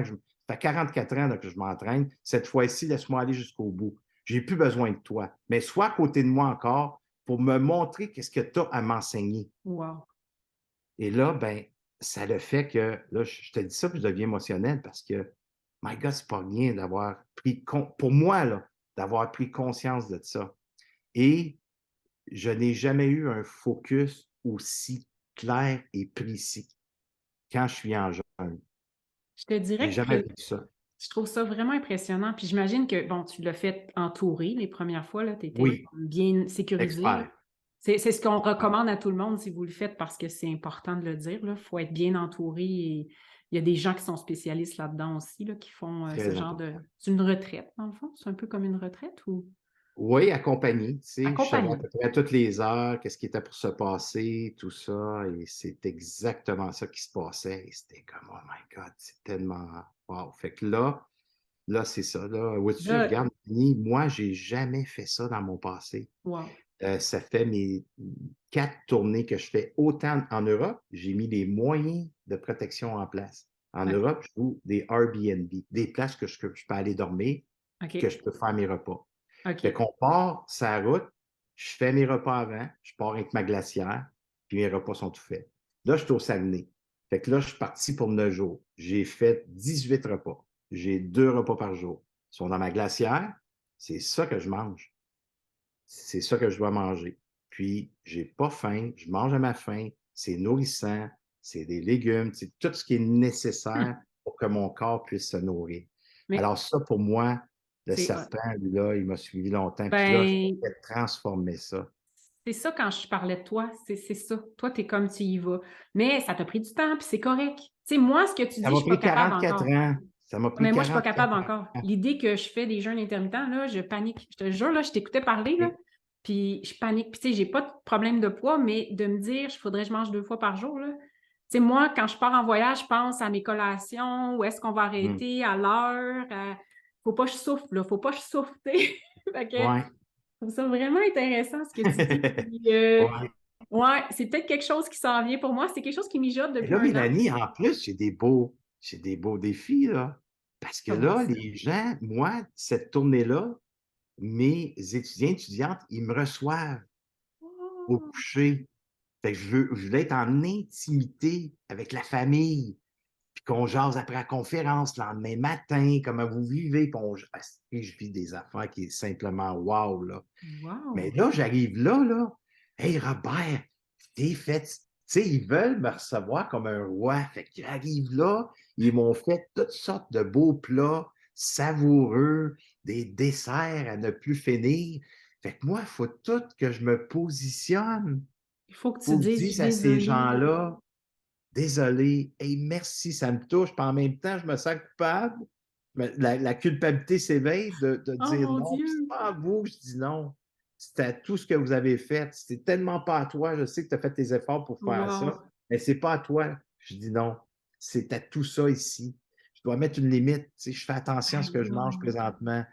ans que je m'entraîne. Cette fois-ci, laisse-moi aller jusqu'au bout. J'ai plus besoin de toi. Mais sois à côté de moi encore pour me montrer qu'est-ce que tu as à m'enseigner. Wow. Et là, ben, ça le fait que, là, je te dis ça, puis je deviens émotionnel parce que, my God, c'est pas rien d'avoir pour moi, là, d'avoir pris conscience de ça. Et je n'ai jamais eu un focus aussi clair et précis quand je suis en jeûne. Je te J'ai dirais que jamais vécu ça. je trouve ça vraiment impressionnant. Puis j'imagine que, bon, tu l'as fait entouré les premières fois, là, tu étais Oui, bien sécurisé. expert. C'est ce qu'on Expert. recommande à tout le monde si vous le faites parce que c'est important de le dire. Il faut être bien entouré et il y a des gens qui sont spécialistes là-dedans aussi, là, qui font ce Très genre de. important. C'est une retraite, dans le fond? C'est un peu comme une retraite ou Oui, accompagné. Tu sais, je savais à accompagné? peu près à toutes les heures qu'est-ce qui était pour se passer, tout ça, et c'est exactement ça qui se passait. Et c'était comme, oh my God, c'est tellement wow. Fait que là, c'est ça. Là, vois-tu, Là, regarde, Annie, moi, j'ai jamais fait ça dans mon passé. wow. Ça fait mes 4 tournées que je fais autant en Europe. J'ai mis les moyens de protection en place. En OK. Europe, je loue des Airbnb, des places que je peux aller dormir, que je OK. peux faire mes repas. Fait OK. qu'on part sa route, je fais mes repas avant, je pars avec ma glacière, puis mes repas sont tout faits. Là, je suis au Saguenay. Fait que là, je suis parti pour 9 jours. J'ai fait 18 repas. J'ai 2 repas par jour. Ils sont dans ma glacière. C'est ça que je mange. C'est ça que je dois manger. Puis, j'ai pas faim, je mange à ma faim, c'est nourrissant, c'est des légumes, c'est tout ce qui est nécessaire Hum. pour que mon corps puisse se nourrir. Mais Alors ça, pour moi, le c'est hot. serpent, lui, là, il m'a suivi longtemps. Puis là, je Ben, vais transformer ça. c'est ça quand je parlais de toi, c'est ça. Toi, tu es comme tu y vas. Mais ça t'a pris du temps, puis c'est correct. Tu sais, moi, ce que tu Ça dis, je m'a suis pas pris capable 44 encore. ans. Ça m'a pris Mais moi, je suis pas 44 capable encore. ans. L'idée que je fais des jeûnes intermittents, là, je panique. Je te jure, là, je t'écoutais parler, là, Et- puis je panique. Puis tu sais, j'ai pas de problème de poids, mais de me dire, il faudrait que je mange 2 fois par jour, là. Tu sais, moi, quand je pars en voyage, je pense à mes collations, où est-ce qu'on va Hum. arrêter, à l'heure. Faut pas que je souffle, là. Faut pas que je souffle, tu sais. Fait que, je Ouais, trouve ça vraiment intéressant, ce que tu dis. Puis, ouais. ouais, c'est peut-être quelque chose qui s'en vient pour moi. C'est quelque chose qui mijote Et depuis là, 1 an. Mélanie, en plus, j'ai des beaux défis, là. Parce que Comment là, ça? les gens, moi, cette tournée-là, mes étudiants, étudiantes, ils me reçoivent au Oh! coucher. Fait que je veux être en intimité avec la famille, puis qu'on jase après la conférence, le lendemain matin, comment vous vivez, puis je vis des affaires qui est simplement wow, là. Mais Wow! là, j'arrive là, hey Robert, t'es fait, tu sais, ils veulent me recevoir comme un roi. Fait qu'ils arrivent là, ils m'ont fait toutes sortes de beaux plats savoureux, des desserts à ne plus finir. Fait que moi, il faut tout que je me positionne Il faut que tu pour que je dises: «Je suis dise à ces désolée». gens-là, désolé, hey, merci, ça me touche, puis en même temps, je me sens coupable. La culpabilité s'éveille de Oh dire mon non, puis c'est Dieu! pas à vous que je dis non. C'est à tout ce que vous avez fait. C'est tellement pas à toi. Je sais que tu as fait tes efforts pour faire ça, Wow! mais c'est pas à toi. Je dis non. C'est à tout ça ici. Je dois mettre une limite. Tu sais, je fais attention à ce Aïe, que je mange aïe! présentement.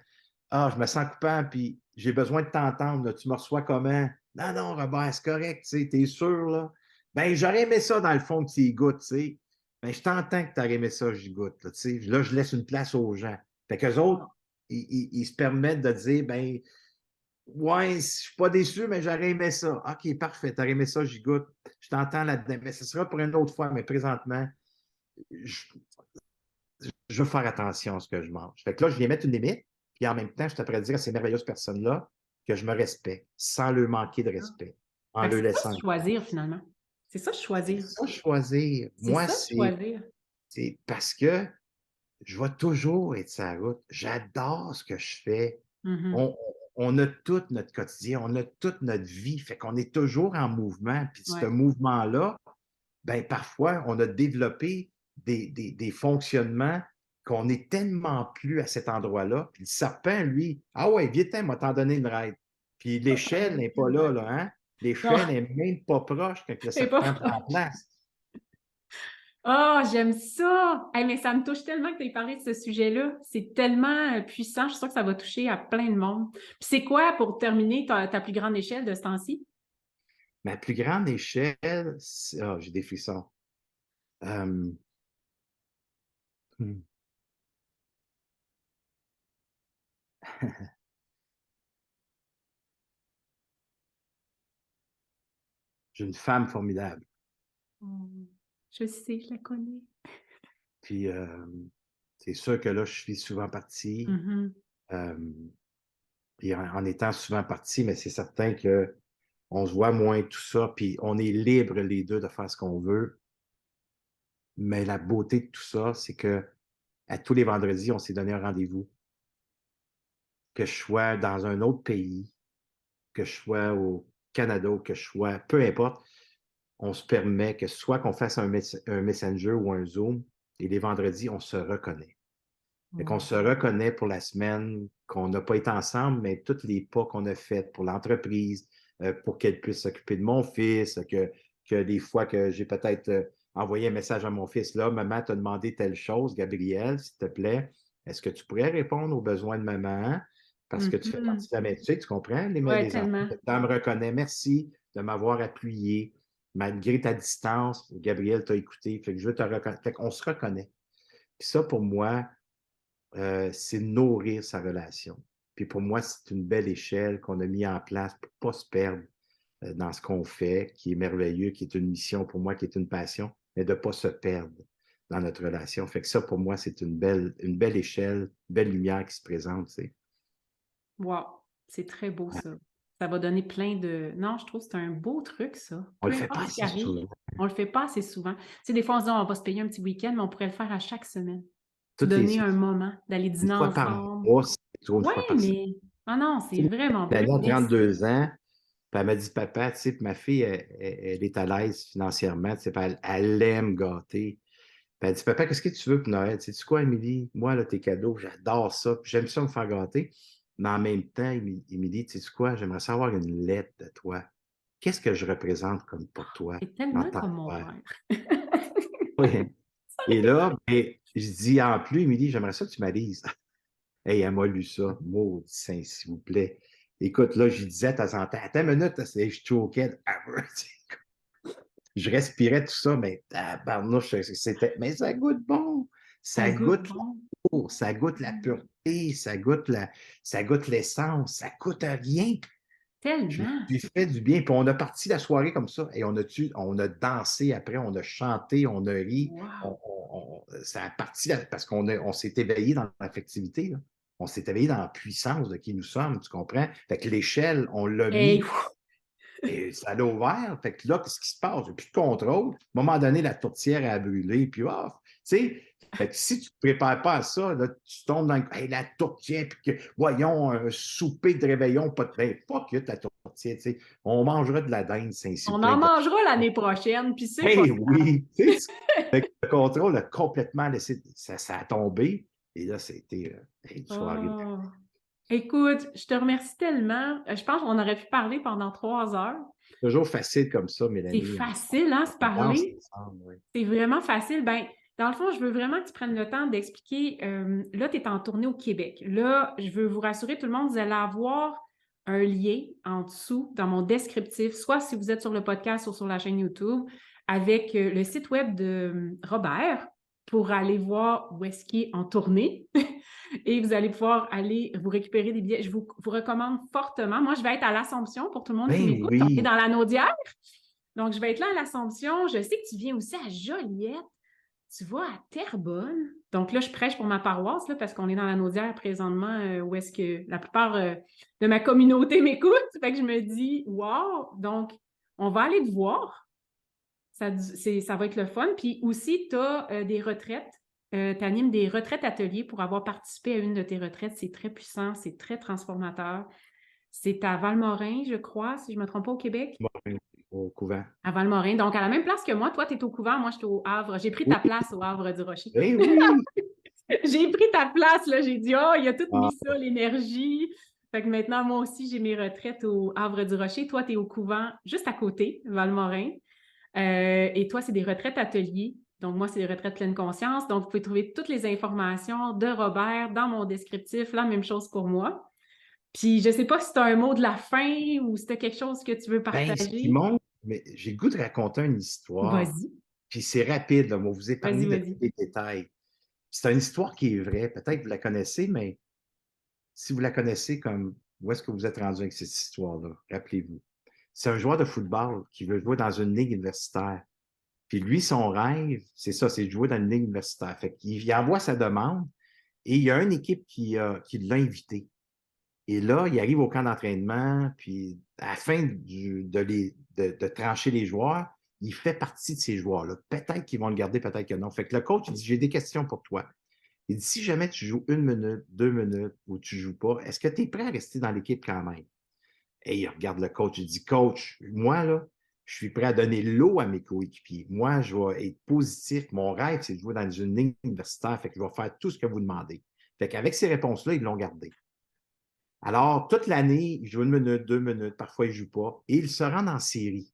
Ah, je me sens coupable, puis j'ai besoin de t'entendre. Là. Tu me reçois comment? Non, non, Robert, c'est correct, tu sais, t'es sûr, là? Ben, j'aurais aimé ça, dans le fond, que tu y goûtes, tu sais. Ben, je t'entends que tu aurais aimé ça, j'y goûte, là, tu sais. Là, je laisse une place aux gens. Fait qu'eux autres, Wow! ils se permettent de dire, ben, ouais, je suis pas déçu, mais j'aurais aimé ça. OK, parfait, t'aurais aimé ça, j'y goûte. Je t'entends là-dedans. Mais ce sera pour une autre fois, mais présentement, je, je veux faire attention à ce que je mange. Fait que là, je viens mettre une limite, puis en même temps, je t'apprends à dire à ces merveilleuses personnes-là que je me respecte, sans leur manquer de Ah. respect, en Fait que leur c'est ça laissant le temps. choisir finalement. C'est ça C'est choisir. ça, choisir. C'est Moi, ça choisir. c'est parce que je vais toujours être sur la route. J'adore ce que je fais. Mmh. On, on a tout notre quotidien, on a toute notre vie, fait qu'on est toujours en mouvement. Puis ce Ouais. mouvement-là, ben parfois, on a développé des fonctionnements qu'on n'est tellement plus à cet endroit-là. Puis le serpent, lui, ah ouais, viens, m'a t'en donné une ride. Puis Ça, ça l'échelle aurait n'est pu, pas là, ouais. là, hein? Non, L'échelle n'est même pas proche quand le c'est pas serpent prend place. Ah, j'aime ça! Hey, mais ça me touche tellement que tu aies parlé de ce sujet-là. C'est tellement, puissant. Je suis sûre que ça va toucher à plein de monde. Puis c'est quoi, pour terminer, ta plus grande échelle de ce temps-ci? Ma plus grande échelle, j'ai des frissons. Euh, hmm, j'ai une femme formidable. Mmh. Je sais, je la connais. Puis c'est sûr que là, je suis souvent parti. Mmh. Euh, Puis en étant souvent parti, mais c'est certain que on se voit moins, tout ça, puis on est libres les deux de faire ce qu'on veut. Mais la beauté de tout ça, c'est que à tous les vendredis, on s'est donné un rendez-vous. Que je sois dans un autre pays, que je sois au Canada ou que je sois, peu importe, on se permet que soit qu'on fasse un Messenger ou un Zoom, et les vendredis, on se reconnaît. Fait qu'on se Mmh. reconnaît pour la semaine qu'on n'a pas été ensemble, mais tous les pas qu'on a faits pour l'entreprise, pour qu'elle puisse s'occuper de mon fils, que des fois que j'ai peut-être envoyé un message à mon fils, là, maman t'a demandé telle chose, Gabriel, s'il te plaît, est-ce que tu pourrais répondre aux besoins de maman? Parce que tu fais Mmh. partie de la métier, tu comprends? Ouais, Les enfants, tellement. tu me reconnais. Merci de m'avoir appuyé. Malgré ta distance, Gabriel t'a écouté. Fait que je veux te reconnaître. Fait qu'on se reconnaît. Puis ça, pour moi, c'est nourrir sa relation. Puis pour moi, c'est une belle échelle qu'on a mis en place pour ne pas se perdre dans ce qu'on fait, qui est merveilleux, qui est une mission pour moi, qui est une passion, mais de ne pas se perdre dans notre relation. Fait que ça, pour moi, c'est une belle échelle, une belle lumière qui se présente, tu sais. Wow, c'est très beau ça. Ça va donner plein de... Non, je trouve que c'est un beau truc, ça. On Peu le fait importe pas ce qui assez arrive, souvent. on le fait pas assez souvent. Tu sais, des fois, on se dit, on va se payer un petit week-end, mais on pourrait le faire à chaque semaine. Toutes les, Donner un moment, d'aller une dîner fois par ensemble. mois, c'est trop une Oui, fois par semaine. mais... Ah non, Tu c'est sais, vraiment beau. elle a Merci. 32 ans, puis elle m'a dit, papa, tu sais, puis ma fille, elle est à l'aise financièrement, tu sais, puis elle aime gâter. Puis elle dit, papa, qu'est-ce que tu veux pour Noël? Tu sais quoi, Émilie? Moi, là, tes cadeaux, j'adore ça, puis j'aime ça me faire gâter. Mais en même temps, Émilie, tu sais quoi, j'aimerais savoir une lettre de toi. Qu'est-ce que je représente comme pour toi C'est dans tellement ta comme mon affaire? père. Oui. Et là, ben, je dis, en plus, Émilie, j'aimerais ça que tu m'avises. Hey, elle m'a lu ça. Maudit saint, s'il vous plaît. Écoute, là, je disais de temps en temps, attends une minute, là, je choquais. Je respirais tout ça, mais tabarnouche, c'était. Mais ça goûte bon. Ça Ça goûte goûte bon. l'amour, ça goûte la pureté, ça goûte l'essence, ça coûte rien. Je me Tellement. suis fait du bien. Puis on a parti la soirée comme ça. Et on a dansé après, on a chanté, on a ri. Wow. Ça a parti parce on s'est éveillé dans l'affectivité, là. On s'est éveillé dans la puissance de qui nous sommes, tu comprends? Fait que l'échelle, on l'a Hey, mis et ça l'a ouvert. Fait que là, qu'est-ce qui se passe? Il n'y a plus de contrôle. À un moment donné, la tourtière a brûlé, puis tu sais, fait que si tu ne te prépares pas à ça, là, tu tombes dans hey, la tourtière, puis que, voyons, un souper de réveillon, pas de ben, fuck it, la tourtière, tu sais. On mangera de la dinde, s'il vous on plaît. en mangera l'année prochaine, puis c'est pas Hey, grave. oui! Tu sais, fait que le contrôle a complètement laissé, ça a tombé. Et là, c'était une soirée. Oh. Écoute, je te remercie tellement. Je pense qu'on aurait pu parler pendant 3 heures. Toujours facile comme ça, C'est Mélanie. facile, hein, se On danse parler. ensemble, oui. C'est vraiment facile. Ben, dans le fond, je veux vraiment que tu prennes le temps d'expliquer. Là, tu es en tournée au Québec. Là, je veux vous rassurer tout le monde, vous allez avoir un lien en dessous dans mon descriptif, soit si vous êtes sur le podcast ou sur la chaîne YouTube, avec le site web de Robert pour aller voir où est-ce qu'il est en tournée. Et vous allez pouvoir aller vous récupérer des billets. Je vous recommande fortement. Moi, je vais être à l'Assomption pour tout le monde qui Ben m'écoute. On est oui! dans la Naudière. Donc, je vais être là à l'Assomption. Je sais que tu viens aussi à Joliette. Tu vas à Terrebonne. Donc là, je prêche pour ma paroisse là, parce qu'on est dans la Naudière présentement où est-ce que la plupart de ma communauté m'écoute. Fait que je me dis, wow! Donc, on va aller te voir. Ça va être le fun. Puis aussi, tu as des retraites. Tu animes des retraites ateliers pour avoir participé à une de tes retraites. C'est très puissant, c'est très transformateur. C'est à Valmorin, je crois, si je ne me trompe pas, au Québec. Bon, au couvent. À Valmorin. Donc, à la même place que moi, toi, tu es au couvent, moi, je suis au Havre. J'ai pris Oui, ta place au Havre du Rocher. ben oui! J'ai pris ta place, là. J'ai dit, oh, il a tout Ah, mis ça, l'énergie. Fait que maintenant, moi aussi, j'ai mes retraites au Havre du Rocher. Toi, tu es au couvent juste à côté, Valmorin. Et toi, c'est des retraites ateliers. Donc, moi, c'est des retraites pleine conscience. Donc, vous pouvez trouver toutes les informations de Robert dans mon descriptif. La même chose pour moi. Puis, je ne sais pas si tu as un mot de la fin ou si tu as quelque chose que tu veux ben, ce qui partager. montre, mais j'ai le goût de raconter une histoire. Vas-y, Puis c'est rapide, là, moi, vous vas-y, épargner de tous vas-y. les détails. C'est une histoire qui est vraie. Peut-être que vous la connaissez, mais si vous la connaissez comme où est-ce que vous êtes rendu avec cette histoire-là, rappelez-vous. C'est un joueur de football qui veut jouer dans une ligue universitaire. Puis lui, son rêve, c'est ça, c'est de jouer dans une ligue universitaire. Fait qu'il envoie sa demande et il y a une équipe qui l'a invité. Et là, il arrive au camp d'entraînement, puis à la fin de trancher les joueurs, il fait partie de ces joueurs-là. Peut-être qu'ils vont le garder, peut-être que non. Fait que le coach, il dit, j'ai des questions pour toi. Il dit, si jamais tu joues 1 minute, 2 minutes ou tu ne joues pas, est-ce que tu es prêt à rester dans l'équipe quand même? Et il regarde le coach, il dit, coach, moi, là, je suis prêt à donner l'eau à mes coéquipiers. Moi, je vais être positif. Mon rêve, c'est de jouer dans une ligne universitaire. Fait que je vais faire tout ce que vous demandez. Fait qu'avec ces réponses-là, ils l'ont gardé. Alors, toute l'année, il joue 1 minute, 2 minutes, parfois il ne joue pas, et il se rend en série.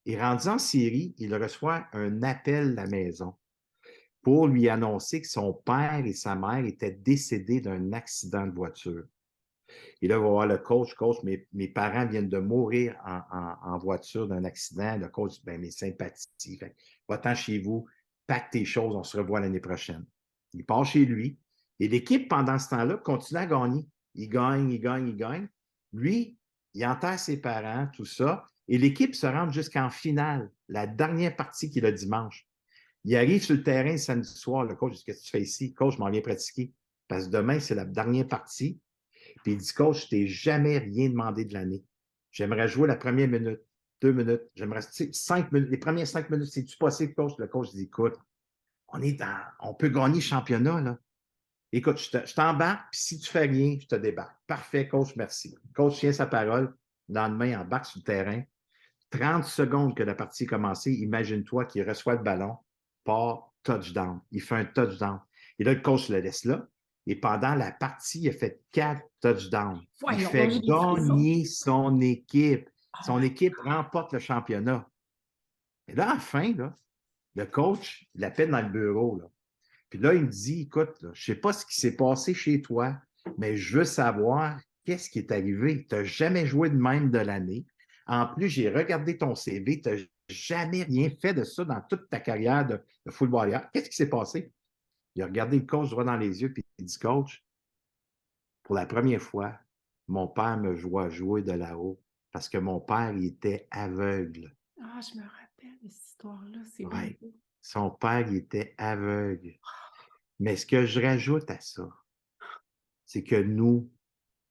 Et rendu en série, il reçoit un appel à la maison pour lui annoncer que son père et sa mère étaient décédés d'un accident de voiture. Et là, il va voir le coach. Coach, mes parents viennent de mourir en voiture d'un accident. Le coach dit, ben, mes sympathies. Va-t'en chez vous, pack tes choses, on se revoit l'année prochaine. Il part chez lui. Et l'équipe, pendant ce temps-là, continue à gagner. il gagne. Lui, il enterre ses parents, tout ça, et l'équipe se rend jusqu'en finale, la dernière partie qui est le dimanche. Il arrive sur le terrain le samedi soir, le coach dit, qu'est-ce que tu fais ici? Coach, je m'en viens pratiquer. Parce que demain, c'est la dernière partie. Puis il dit, coach, je t'ai jamais rien demandé de l'année. J'aimerais jouer la première minute, 2 minutes. J'aimerais, 5 minutes, les premières 5 minutes, c'est-tu possible, coach? Le coach dit, écoute, on peut gagner le championnat, là. Écoute, je t'embarque, puis si tu fais rien, je te débarque. Parfait, coach, merci. Coach tient sa parole. Le lendemain, il embarque sur le terrain. 30 secondes que la partie est commencée, imagine-toi qu'il reçoit le ballon, part, touchdown. Il fait un touchdown. Et là, le coach le laisse là. Et pendant la partie, il a fait 4 touchdowns. Il fait gagner son équipe. Son équipe remporte le championnat. Et là, à la fin, là, le coach l'appelle dans le bureau. Là. Puis là, il me dit, écoute, là, je ne sais pas ce qui s'est passé chez toi, mais je veux savoir qu'est-ce qui est arrivé. Tu n'as jamais joué de même de l'année. En plus, j'ai regardé ton CV. Tu n'as jamais rien fait de ça dans toute ta carrière de footballeur. Qu'est-ce qui s'est passé? Il a regardé le coach droit dans les yeux et il dit, coach, pour la première fois, mon père me voit jouer de là-haut parce que mon père, il était aveugle. Ah, je me rappelle de cette histoire-là. C'est Ouais. beau. Son père, il était aveugle. Mais ce que je rajoute à ça, c'est que nous,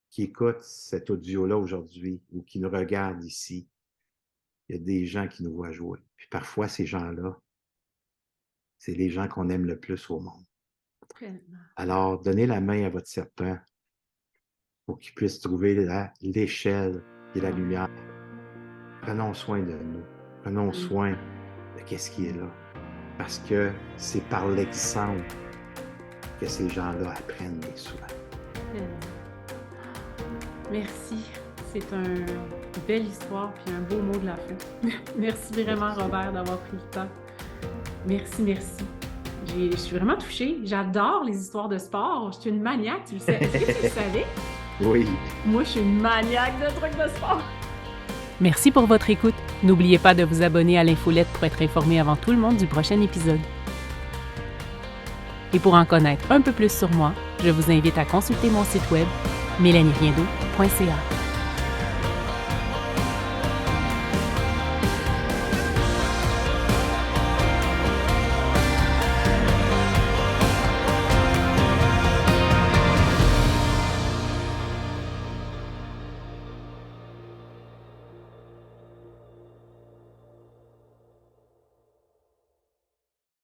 qui écoutent cet audio-là aujourd'hui ou qui nous regardent ici, il y a des gens qui nous voient jouer. Puis parfois, ces gens-là, c'est les gens qu'on aime le plus au monde. Tellement. Alors, donnez la main à votre serpent pour qu'il puisse trouver l'échelle et la lumière. Prenons soin de nous. Prenons soin de qu'est-ce qui est là. Parce que c'est par l'exemple que ces gens-là apprennent bien souvent. Merci. C'est une belle histoire puis un beau mot de la fin. Merci vraiment, Robert, d'avoir pris le temps. Merci. Je suis vraiment touchée. J'adore les histoires de sport. Je suis une maniaque, tu le sais. Est-ce que tu le savais? Oui. Moi, je suis une maniaque de trucs de sport. Merci pour votre écoute. N'oubliez pas de vous abonner à l'infolette pour être informé avant tout le monde du prochain épisode. Et pour en connaître un peu plus sur moi, je vous invite à consulter mon site web mélanieriendo.ca.